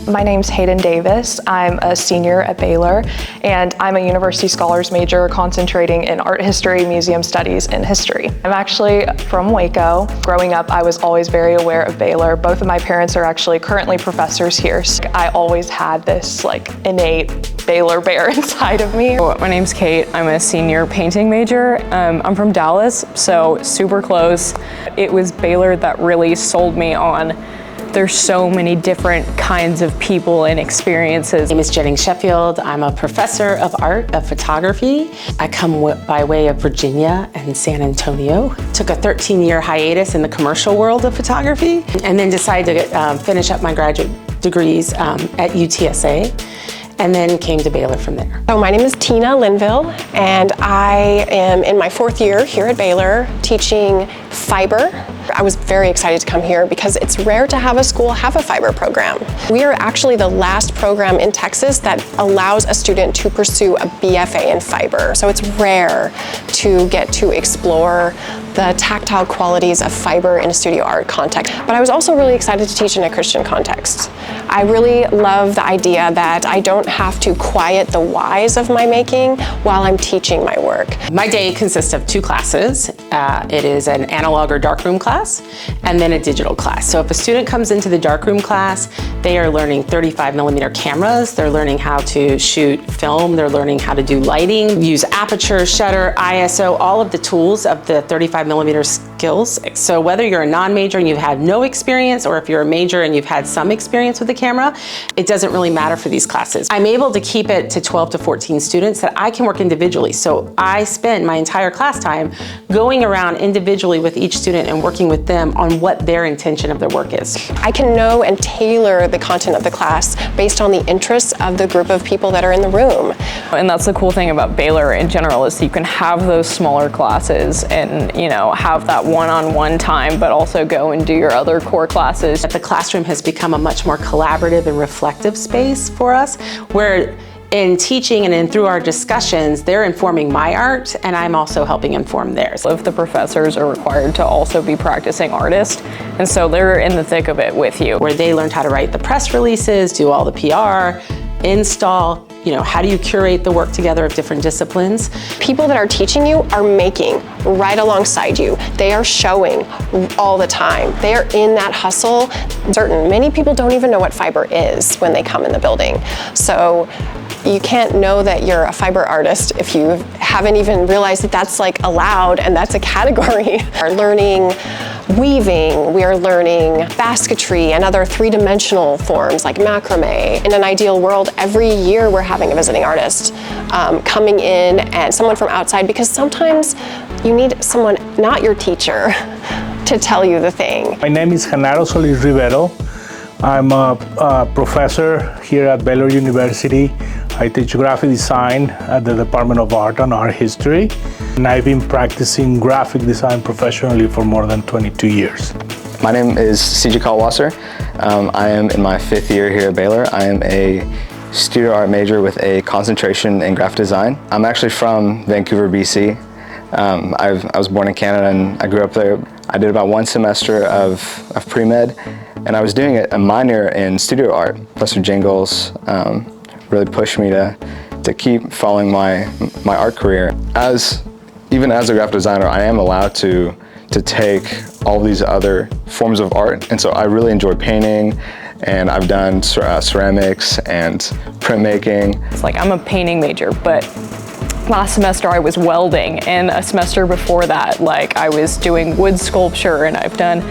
My name's Hayden Davis. I'm a senior at Baylor, and I'm a University Scholars major concentrating in art history, museum studies, and history. I'm actually from Waco. Growing up, I was always very aware of Baylor. Both of my parents are actually currently professors here. So I always had this innate Baylor bear inside of me. My name's Kate. I'm a senior painting major. I'm from Dallas, so super close. It was Baylor that really sold me on there's so many different kinds of people and experiences. My name is Jenny Sheffield. I'm a professor of art, of photography. I come by way of Virginia and San Antonio. Took a 13-year hiatus in the commercial world of photography and then decided to finish up my graduate degrees at UTSA, and then came to Baylor from there. So my name is Tina Linville, and I am in my 4th year here at Baylor teaching fiber. I was very excited to come here because it's rare to have a school have a fiber program. We are actually the last program in Texas that allows a student to pursue a BFA in fiber. So it's rare to get to explore the tactile qualities of fiber in a studio art context. But I was also really excited to teach in a Christian context. I really love the idea that I don't have to quiet the whys of my making while I'm teaching my work. My day consists of 2 classes. It is an analog or darkroom class and then a digital class. So if a student comes into the darkroom class, they are learning 35mm cameras, they're learning how to shoot film, they're learning how to do lighting, use aperture, shutter, ISO, all of the tools of the 35mm skills. So whether you're a non-major and you've had no experience, or if you're a major and you've had some experience with the camera, it doesn't really matter for these classes. I'm able to keep it to 12 to 14 students that I can work individually. So I spend my entire class time going around individually with each student and working with them on what their intention of their work is. I can know and tailor the content of the class based on the interests of the group of people that are in the room. And that's the cool thing about Baylor in general, is you can have those smaller classes and have that one-on-one time, but also go and do your other core classes. The classroom has become a much more collaborative and reflective space for us, where in teaching and through our discussions, they're informing my art and I'm also helping inform theirs. If the professors are required to also be practicing artists, and so they're in the thick of it with you. Where they learned how to write the press releases, do all the PR, install, how do you curate the work together of different disciplines? People that are teaching you are making right alongside you. They are showing all the time. They are in that hustle. Many people don't even know what fiber is when they come in the building. So you can't know that you're a fiber artist if you haven't even realized that that's allowed and that's a category. We're learning weaving, we are learning basketry and other 3-dimensional forms like macrame. In an ideal world, every year we're having a visiting artist coming in and someone from outside, because sometimes you need someone, not your teacher, to tell you the thing. My name is Genaro Solis Rivero. I'm a professor here at Baylor University. I teach graphic design at the Department of Art and Art History. And I've been practicing graphic design professionally for more than 22 years. My name is CJ Kalwasser. I am in my 5th year here at Baylor. I am a studio art major with a concentration in graphic design. I'm actually from Vancouver, BC. I was born in Canada and I grew up there. I did about 1 semester of pre-med, and I was doing a minor in studio art. Professor Jingles really pushed me to keep following my art career. Even as a graphic designer, I am allowed to take all these other forms of art, and so I really enjoy painting, and I've done ceramics and printmaking. It's I'm a painting major, but last semester I was welding, and a semester before that, I was doing wood sculpture, and I've done,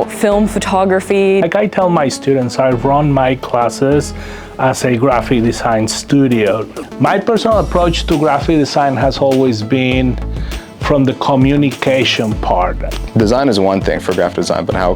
film photography. I tell my students, I run my classes as a graphic design studio. My personal approach to graphic design has always been from the communication part. Design is one thing for graphic design, but how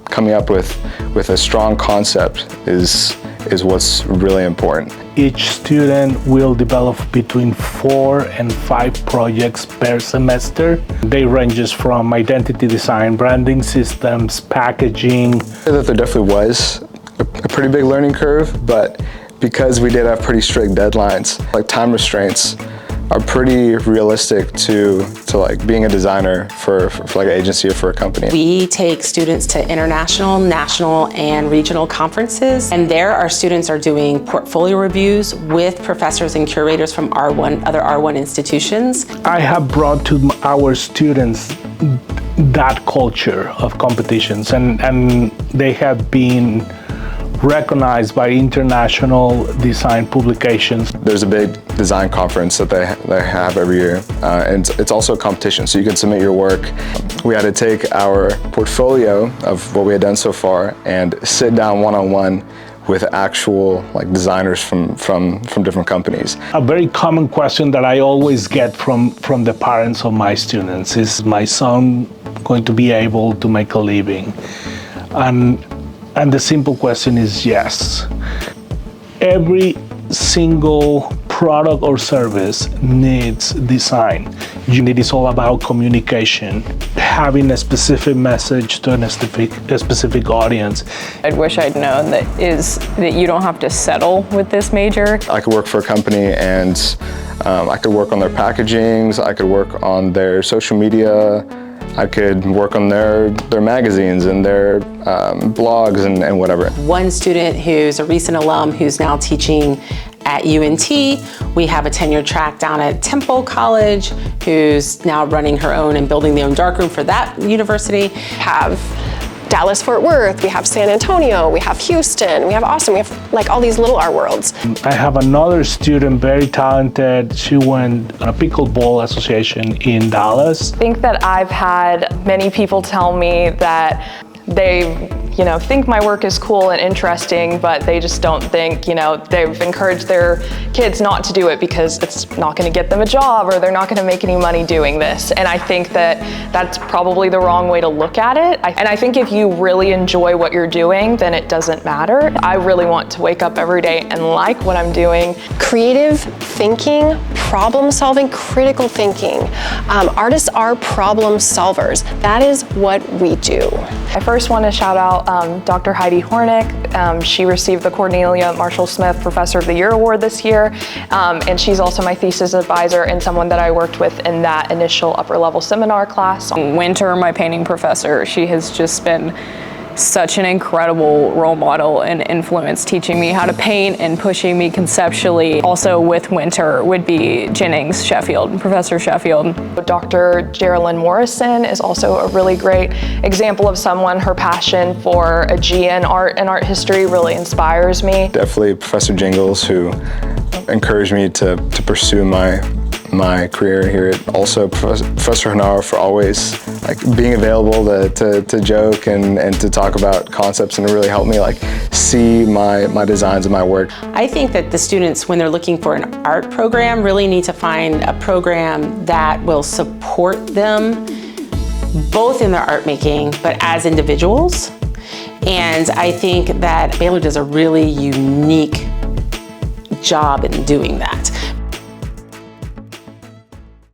coming up with a strong concept is what's really important. Each student will develop between 4 and 5 projects per semester. They ranges from identity design, branding systems, packaging. There definitely was a pretty big learning curve, but because we did have pretty strict deadlines, time restraints, are pretty realistic to like being a designer for like an agency or for a company. We take students to international, national, and regional conferences, and there our students are doing portfolio reviews with professors and curators from other R1 institutions. I have brought to our students that culture of competitions, and they have been recognized by international design publications. There's a big design conference that they have every year, and it's also a competition, so you can submit your work. We had to take our portfolio of what we had done so far and sit down one-on-one with actual like designers from different companies. A very common question that I always get from the parents of my students is, my son going to be able to make a living? And the simple question is yes. Every single product or service needs design. It is all about communication, having a specific message to a specific audience. I wish I'd known that you don't have to settle with this major. I could work for a company and I could work on their packagings, I could work on their social media, I could work on their magazines and their blogs and whatever. One student who's a recent alum who's now teaching at UNT. We have a tenure track down at Temple College who's now running her own and building their own darkroom for that university. Have Dallas-Fort Worth, we have San Antonio, we have Houston, we have Austin, we have like all these little art worlds. I have another student, very talented. She went on a pickleball association in Dallas. I think that I've had many people tell me that they think my work is cool and interesting, but they just don't think, they've encouraged their kids not to do it because it's not going to get them a job or they're not going to make any money doing this. And I think that that's probably the wrong way to look at it. And I think if you really enjoy what you're doing, then it doesn't matter. I really want to wake up every day and like what I'm doing. Creative thinking, problem solving, critical thinking. Artists are problem solvers. That is what we do. I first want to shout out Dr. Heidi Hornick. She received the Cornelia Marshall Smith Professor of the Year Award this year, and she's also my thesis advisor and someone that I worked with in that initial upper level seminar class. Winter, my painting professor, she has just been such an incredible role model and influence, teaching me how to paint and pushing me conceptually. Also with Winter would be Jennings Sheffield, Professor Sheffield. Dr. Geraldine Morrison is also a really great example of someone, her passion for a G in art and art history really inspires me. Definitely Professor Jingles, who encouraged me to pursue my career here. Also Professor Hanar for always being available to joke and to talk about concepts and to really help me see my designs and my work. I think that the students, when they're looking for an art program, really need to find a program that will support them both in their art making but as individuals. And I think that Baylor does a really unique job in doing that.